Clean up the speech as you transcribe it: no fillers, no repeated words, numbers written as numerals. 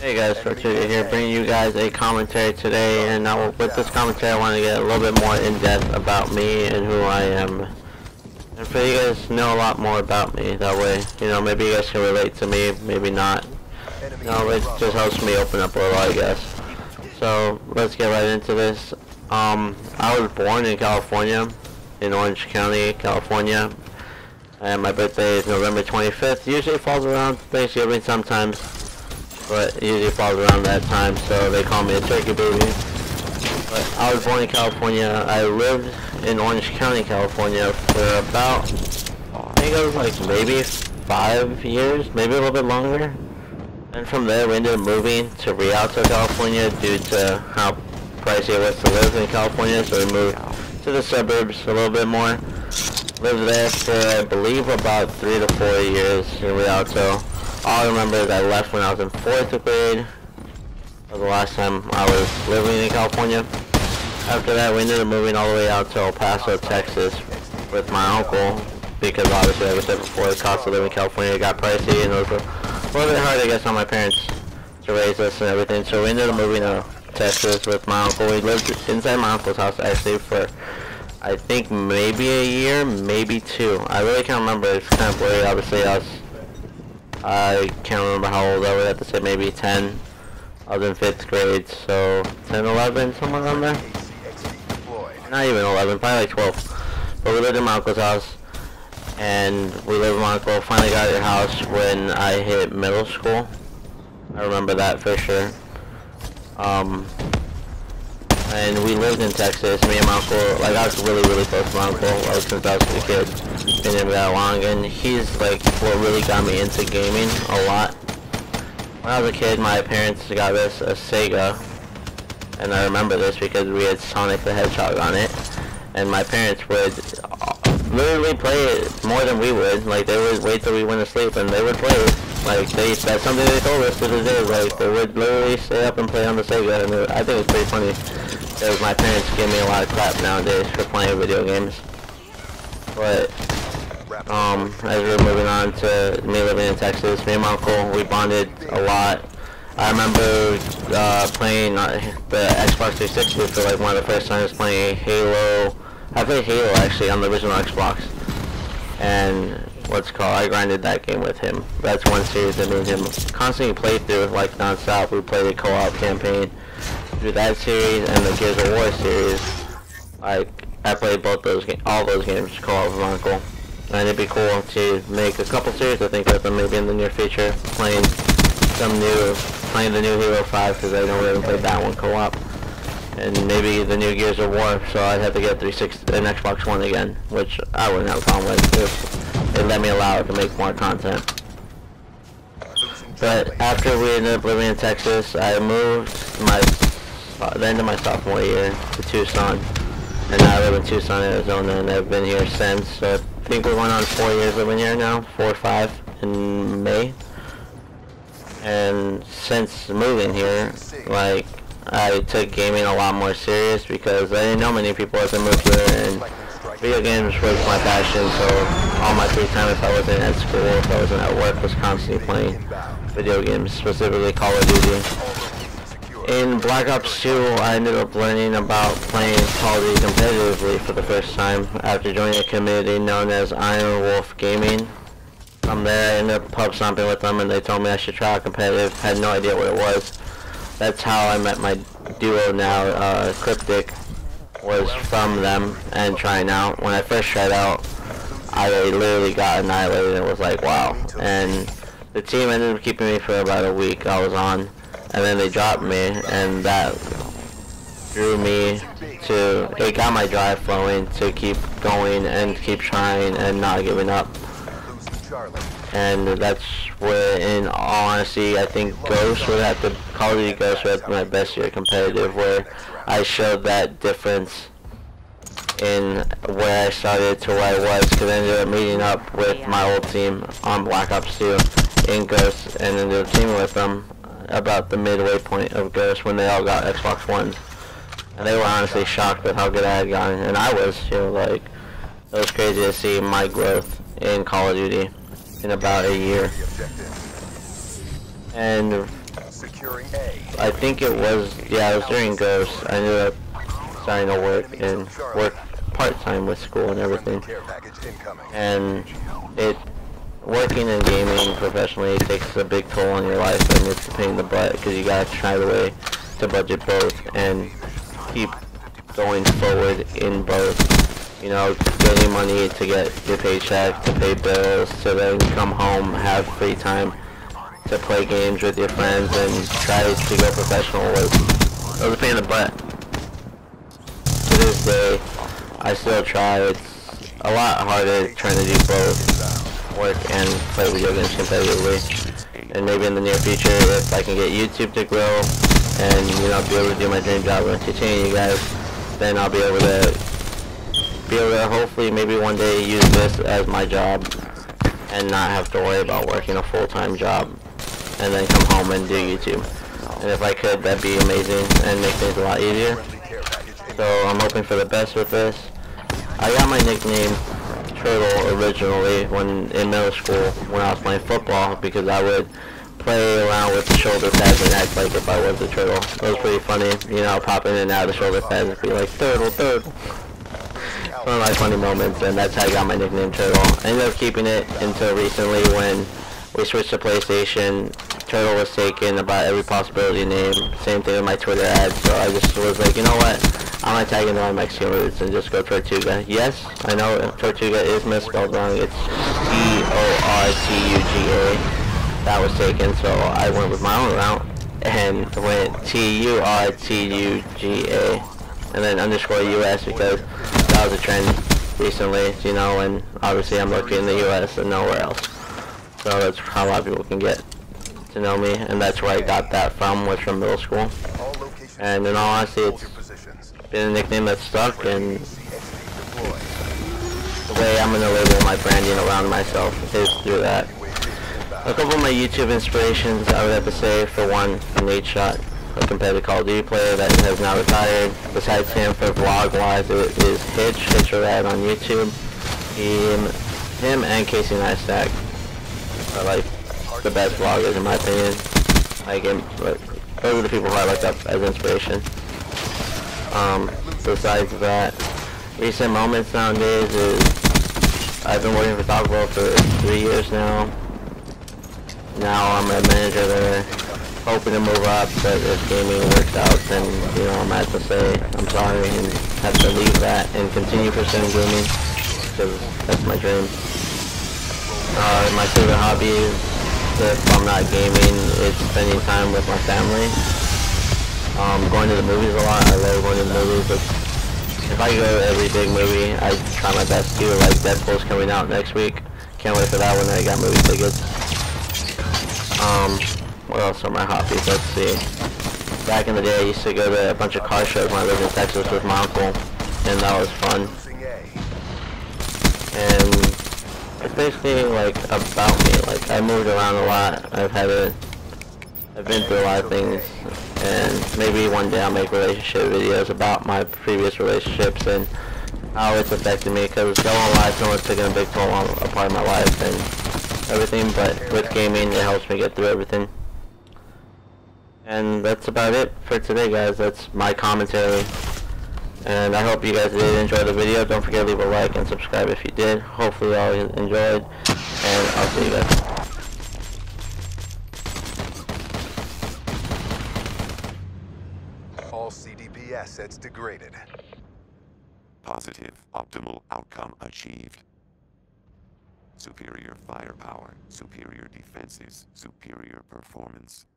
Hey guys, Turtuga here, bringing you guys a commentary today, and with this commentary I want to get a little bit more in-depth about me and who I am. And for you guys to know a lot more about me, that way, maybe you guys can relate to me, maybe not. It just helps me open up a little, I guess. So, let's get right into this. I was born in California, in Orange County, California, and my birthday is November 25th. Usually falls around Thanksgiving sometimes, but it usually falls around that time, so they call me a turkey baby. But I was born in California. I lived in Orange County, California for about, I think it was like maybe 5 years, maybe a little bit longer. And from there we ended up moving to Rialto, California due to how pricey it was to live in California, so we moved to the suburbs a little bit more. Lived there for, I believe, about 3 to 4 years in Rialto. All I remember is I left when I was in 4th grade. That was the last time I was living in California. After that, we ended up moving all the way out to El Paso, Texas with my uncle, because obviously, like I said before, the cost of living in California got pricey, and it was a little bit hard, I guess, on my parents to raise us and everything. So we ended up moving to Texas with my uncle. We lived inside my uncle's house actually for, I think, maybe a year, maybe 2. I really can't remember. It's kind of blurry. Obviously, I can't remember how old I would have to say, maybe 10. I was in 5th grade, so 10, 11, somewhere around there. Not even 11, probably like 12. But we lived in my uncle's house, and we lived with my uncle. Finally got a house when I hit middle school. I remember that for sure. And we lived in Texas, me and my uncle. Like, I was really, really close to my uncle, since I was a kid. Been in that long, and he's like what really got me into gaming a lot. When I was a kid, my parents got us a Sega, and I remember this because we had Sonic the Hedgehog on it, and my parents would literally play it more than we would. Like, they would wait till we went to sleep and they would play it. Like, that's something they told us to this day. Like, they would literally stay up and play on the Sega, and I think it's pretty funny because my parents give me a lot of crap nowadays for playing video games. But as we're moving on to me living in Texas, me and my uncle, we bonded a lot. I remember playing the Xbox 360 for like one of the first times, playing Halo. I played Halo actually on the original Xbox, and I grinded that game with him. That's one series that me and him constantly played through, like non-stop. We played a co-op campaign through that series and the Gears of War series. Like, I played all those games co-op with my uncle. And it'd be cool to make a couple series, I think, with them maybe in the near future, playing the new Halo 5, because I know we haven't played that one co-op, and maybe the new Gears of War. So I'd have to get an Xbox One again, which I wouldn't have a problem with if they let me allow it to make more content. But after we ended up living in Texas, I moved the end of my sophomore year to Tucson, and now I live in Tucson, Arizona, and I've been here since. So I think we're going on 4 years living here now, 4 or 5 in May. And since moving here, like, I took gaming a lot more serious because I didn't know many people as I moved here, and video games was my passion. So all my free time, if I wasn't at school, if I wasn't at work, was constantly playing video games, specifically Call of Duty. In Black Ops 2, I ended up learning about playing Call of Duty competitively for the first time after joining a community known as Iron Wolf Gaming. From there, I ended up pub stomping with them, and they told me I should try out competitive. Had no idea what it was. That's how I met my duo now, Cryptic, was from them and trying out. When I first tried out, I literally got annihilated, and it was like, wow. And the team ended up keeping me for about a week. I was on, and then they dropped me, and that drew me to, it got my drive flowing to keep going and keep trying and not giving up. And that's where, in all honesty, I think Call of Duty Ghost would have my best year competitive, where I showed that difference in where I started to where I was, because I ended up meeting up with my old team on Black Ops 2 in Ghost, and ended up teaming with them about the midway point of Ghost when they all got Xbox Ones. And they were honestly shocked with how good I had gotten, and I was, like, it was crazy to see my growth in Call of Duty in about a year. And Securing A. I think it was, yeah, it was during Ghost. I ended up starting to work part-time with school and everything. And working and gaming professionally takes a big toll on your life, and it's a pain in the butt because you gotta try the way to budget both and keep going forward in both. You know, getting money to get your paycheck, to pay bills, to then come home, have free time to play games with your friends and try to go professional was a pain in the butt. To this day, I still try. It's a lot harder trying to do both work and play video games competitively. And maybe in the near future, if I can get YouTube to grow and, you know, be able to do my dream job and entertain you guys, then I'll be able to hopefully maybe one day use this as my job and not have to worry about working a full-time job and then come home and do YouTube. And if I could, that'd be amazing and make things a lot easier. So I'm hoping for the best with this. I got my nickname Turtle originally in middle school when I was playing football because I would play around with the shoulder pads and act like if I was a turtle. It was pretty funny, you know, popping in and out of the shoulder pads and be like, turtle, turtle. One of my funny moments, and that's how I got my nickname Turtle. I ended up keeping it until recently when we switched to PlayStation. Turtle was taken about every possibility name. Same thing with my Twitter ads, so I just was like, you know what? I'm gonna tag in my Mexican roots and just go Turtuga. Yes, I know Turtuga is misspelled wrong. It's Tortuga. That was taken, so I went with my own route and went Turtuga and then underscore US because that was a trend recently, you know, and obviously I'm located in the US and nowhere else. So that's how a lot of people can get to know me, and that's where I got that from, was from middle school. And in all honesty, it's been a nickname that's stuck, and the way I'm going to label my branding around myself is through that. A couple of my YouTube inspirations, I would have to say, for one, Nate Shot, a competitive Call of Duty player that has now retired. Besides him, for vlog-wise, it is Hitch or Rad on YouTube. Him and Casey Neistat are like the best vloggers in my opinion. Those are the people who I look up as inspiration. Besides that, recent moments nowadays is I've been working for Taco Bell for 3 years now. Now I'm a manager there, hoping to move up, but if gaming works out, then, you know, I'm gonna have to say I'm sorry and have to leave that and continue pursuing gaming, because that's my dream. My favorite hobbies, if I'm not gaming, is spending time with my family. Going to the movies a lot. I love going to the movies. If I go to every big movie, I try my best to. Like Deadpool's coming out next week. Can't wait for that one. I got movie tickets. What else are my hobbies? Let's see. Back in the day, I used to go to a bunch of car shows when I lived in Texas with my uncle, and that was fun. And it's basically like about me. Like I moved around a lot. I've been through a lot of things, and maybe one day I'll make relationship videos about my previous relationships and how it's affected me. Because going on live, someone's taking a big toll on a part of my life and everything. But with gaming, it helps me get through everything. And that's about it for today, guys. That's my commentary. And I hope you guys did enjoy the video. Don't forget to leave a like and subscribe if you did. Hopefully y'all enjoyed. And I'll see you guys. All CDP assets degraded. Positive, optimal outcome achieved. Superior firepower, superior defenses, superior performance.